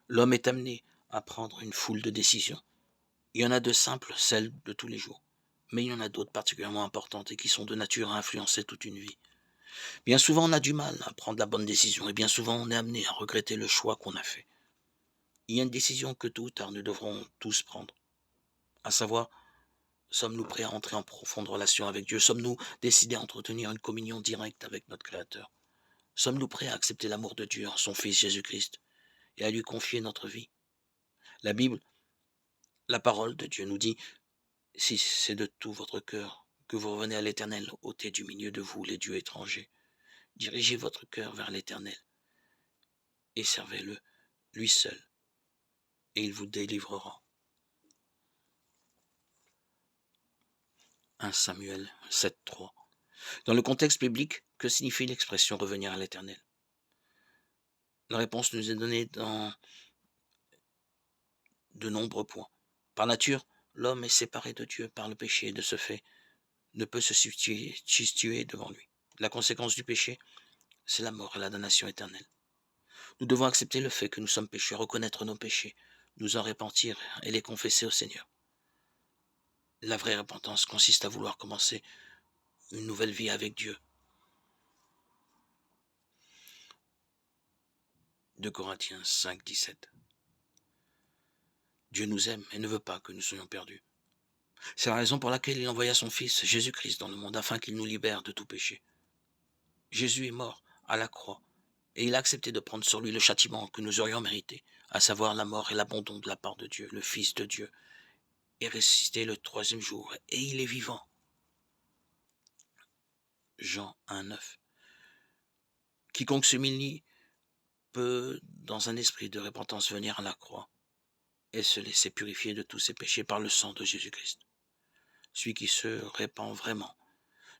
L'homme est amené à prendre une foule de décisions. Il y en a de simples, celles de tous les jours. Mais il y en a d'autres particulièrement importantes et qui sont de nature à influencer toute une vie. Bien souvent, on a du mal à prendre la bonne décision et bien souvent, on est amené à regretter le choix qu'on a fait. Il y a une décision que tôt ou tard, nous devrons tous prendre, à savoir, sommes-nous prêts à entrer en profonde relation avec Dieu? Sommes-nous décidés à entretenir une communion directe avec notre Créateur? Sommes-nous prêts à accepter l'amour de Dieu en son Fils Jésus-Christ et à lui confier notre vie? La Bible, la parole de Dieu nous dit, si c'est de tout votre cœur que vous revenez à l'Éternel, ôtez du milieu de vous les dieux étrangers. Dirigez votre cœur vers l'Éternel et servez-le, lui seul, et il vous délivrera. 1 Samuel 7,3. Dans le contexte biblique, que signifie l'expression revenir à l'Éternel? La réponse nous est donnée dans de nombreux points. Par nature, l'homme est séparé de Dieu par le péché et de ce fait ne peut se situer devant lui. La conséquence du péché, c'est la mort et la damnation éternelle. Nous devons accepter le fait que nous sommes pécheurs, reconnaître nos péchés, nous en repentir et les confesser au Seigneur. La vraie repentance consiste à vouloir commencer une nouvelle vie avec Dieu. 2 Corinthiens 5, 17. Dieu nous aime et ne veut pas que nous soyons perdus. C'est la raison pour laquelle il envoya son Fils, Jésus-Christ, dans le monde afin qu'il nous libère de tout péché. Jésus est mort à la croix et il a accepté de prendre sur lui le châtiment que nous aurions mérité, à savoir la mort et l'abandon de la part de Dieu, le Fils de Dieu, est ressuscité le troisième jour et il est vivant. Jean 1, 9. Quiconque s'humilie peut, dans un esprit de repentance, venir à la croix et se laisser purifier de tous ses péchés par le sang de Jésus-Christ. Celui qui se répand vraiment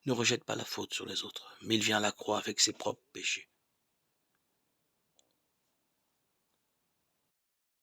ne rejette pas la faute sur les autres, mais il vient à la croix avec ses propres péchés.